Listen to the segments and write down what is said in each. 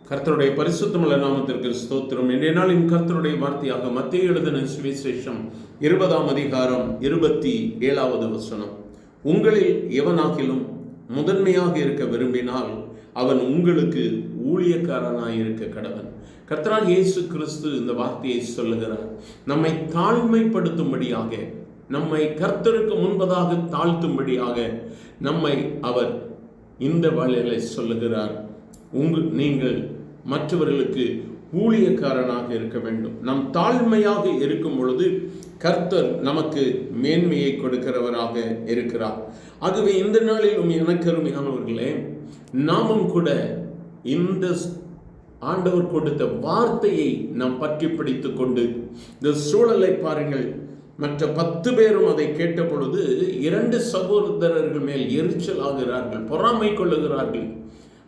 கர்த்தருடைய பரிசுத்தமுள்ள நாமத்திற்கு ஸ்தோத்திரம். இன்றைய நாளின் கர்த்தருடைய வார்த்தையாக மத்தேயு எழுதின சுவிசேஷம் 20ஆம் அதிகாரம் 27வது வசனம். உங்களில் எவனாகிலும் முதன்மையாக இருக்க விரும்பினால் அவன் உங்களுக்கு ஊழியக்காரனாயிருக்க கடவன். கர்த்தராகிய இயேசு கிறிஸ்து இந்த வார்த்தையை சொல்லுகிறார். நம்மை தாழ்மைப்படுத்தும்படியாக, நம்மை கர்த்தருக்கு முன்பதாக தாழ்த்தும்படியாக நம்மை அவர் இந்த வழியிலே சொல்லுகிறார். நீங்கள் மற்றவர்களுக்கு ஊழியக்காரனாக இருக்க வேண்டும். நம் தாழ்மையாக இருக்கும் பொழுது கர்த்தர் நமக்கு மேன்மையை கொடுக்கிறவராக இருக்கிறார். ஆகவே இந்த நாளிலும் எனக்கு அருமையானவர்களே, நாமும் கூட இந்த ஆண்டவர் கொடுத்த வார்த்தையை நாம் பற்றி பிடித்துக் கொண்டு, இந்த சூழலை பாருங்கள். மற்ற 10 பேரும் அதை கேட்ட பொழுது 2 சகோதரர்கள் மேல் எரிச்சல் ஆகிறார்கள், பொறாமை கொள்ளுகிறார்கள்.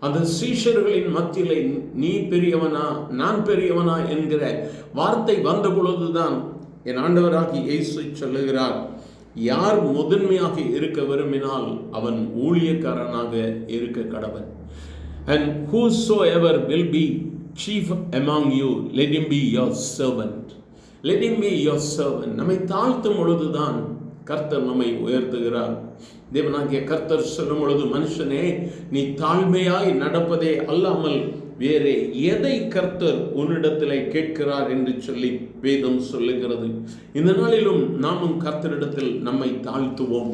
அந்த சீஷர்களின் மத்தியிலே நீ பெரியவனா நான் பெரியவனா என்கிற வார்த்தை வந்த பொழுதுதான் என் ஆண்டவராகிய இயேசு சொல்லுகிறார், யார் முதன்மையாக இருக்க விரும்பினால் அவன் ஊழியக்காரனாக இருக்க கடவன். And whosoever will be chief among you, let him be your servant. Let him be your servant. நம்மை தாழ்த்தும் பொழுதுதான் கர்த்தர் நம்மை உயர்த்துகிறார். தேவனாகிய கர்த்தர் சொல்லும் பொழுது, மனுஷனே நீ தாழ்மையாய் நடப்பதே அல்லாமல் வேறு எதை கர்த்தர் உன்னிடத்திலே கேட்கிறார் என்று சொல்லி வேதம் சொல்லுகிறது. இந்த நாளிலும் நாமும் கர்த்தரிடத்தில் நம்மை தாழ்த்துவோம்.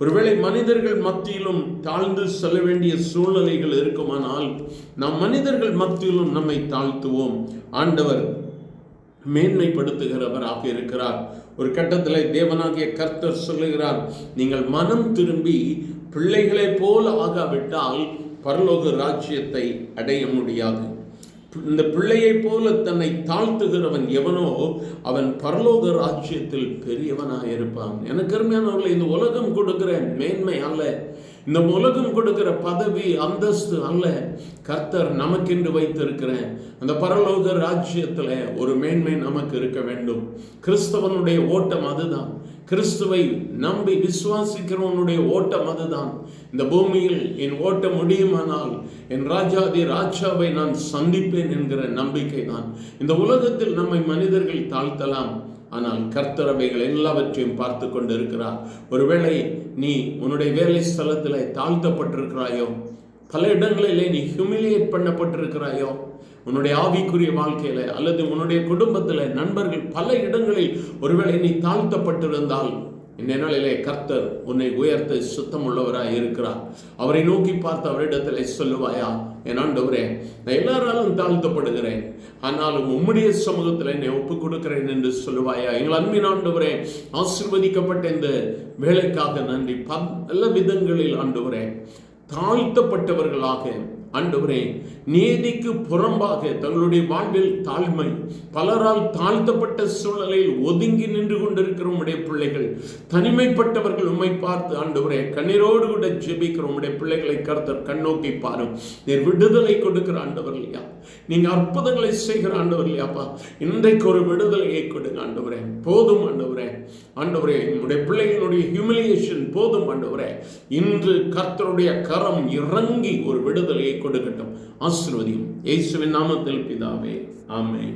ஒருவேளை மனிதர்கள் மத்தியிலும் தாழ்ந்து செல்ல வேண்டிய சூழ்நிலைகள் இருக்குமானால் நாம் மனிதர்கள் மத்தியிலும் நம்மை தாழ்த்துவோம். ஆண்டவர் மேன்மைப்படுத்துகிறவராக இருக்கிறார். ஒரு கட்டத்தில் தேவனாகிய கர்த்தர் சொல்லுகிறார், நீங்கள் மனம் திரும்பி பிள்ளைகளை போல ஆகாவிட்டால் பரலோக ராஜ்யத்தை அடைய முடியாது. இந்த பிள்ளையை போல தன்னை தாழ்த்துகிறவன் எவனோ அவன் பரலோக ராஜ்யத்தில் பெரியவனாயிருப்பான். எனக்கு அருமையானவர்களே, இந்த உலகம் கொடுக்கிற மேன்மை அல்ல, இந்த உலகம் கொடுக்கிற பதவி அந்தஸ்து அல்ல, கர்த்தர் நமக்கென்று வைத்திருக்கிற அந்த பரலோக ராஜ்யத்தில் ஒரு மேன்மை நமக்கு இருக்க வேண்டும். கிறிஸ்தவனுடைய ஓட்டம் அதுதான். கிறிஸ்துவை நம்பி விசுவாசிக்கிறவனுடைய ஓட்டம் அதுதான். இந்த பூமியில் என் ஓட்டம் முடியுமானால் என் ராஜாதி ராஜாவை நான் சந்திப்பேன் என்கிற நம்பிக்கை தான். இந்த உலகத்தில் நம்மை மனிதர்கள் தாழ்த்தலாம், ஆனால் கர்த்தர் அவைகள் எல்லாவற்றையும் பார்த்து கொண்டு இருக்கிறார். ஒருவேளை நீ உன்னுடைய வேலை ஸ்தலத்தில் தாழ்த்தப்பட்டிருக்கிறாயோ, பல இடங்களிலே நீ ஹியூமிலியேட் பண்ணப்பட்டிருக்கிறாயோ, உன்னுடைய ஆவிக்குரிய வாழ்க்கையில அல்லது உன்னுடைய குடும்பத்தில், நண்பர்கள், பல இடங்களில் ஒருவேளை நீ தாழ்த்தப்பட்டிருந்தால் இந்த நாளிலே கர்த்தர் உன்னை உயர்த்த சுத்தம் உள்ளவராய் இருக்கிறார். அவரை நோக்கி பார்த்து அவரிடத்தில் சொல்லுவாயா, என் ஆண்டவரே, நான் எல்லாராலும் தாழ்த்தப்படுகிறேன், ஆனாலும் உம்முடைய சமூகத்தில் என்னை ஒப்புக் கொடுக்கிறேன் என்று சொல்லுவாயா? எங்கள் அன்பின் ஆண்டவரே, ஆசீர்வதிக்கப்பட்ட இந்த வேலைக்காக நன்றி. பல விதங்களில் ஆண்டவரே, தாழ்த்தப்பட்டவர்களாக ஆண்டவரே, நீதிக்கு புறம்பாக தங்களுடைய வாழ்வில் தாழ்மை, பலரால் தாழ்த்தப்பட்ட சூழ்நிலையில் ஒதுங்கி நின்று கொண்டிருக்கிற உம்முடைய பிள்ளைகள், தனிமைப்பட்டவர்கள் உம்மை பார்த்து ஆண்டவரே கண்ணீரோடு கூட ஜெபிக்கிற உம்முடைய பிள்ளைகளை கர்த்தர் கண்ணோக்கி பாரும். நீர் விடுதலை கொடுக்கிற ஆண்டவர் இல்லையா? நீங்க அற்புதங்களை செய்கிற ஆண்டவர் இல்லையாப்பா? இன்றைக்கு ஒரு விடுதலையை கொடுங்க ஆண்டவரே. போதும் ஆண்டவரே, ஆண்டவரே உம்முடைய பிள்ளைகளுடைய ஹியூமிலியேஷன் போதும் ஆண்டவரே. இன்று கர்த்தருடைய கரம் இறங்கி ஒரு விடுதலையை கொடுக்கட்டும். ஆசீர்வதியும். இயேசுவின் நாமத்தில் பிதாவே, ஆமென்.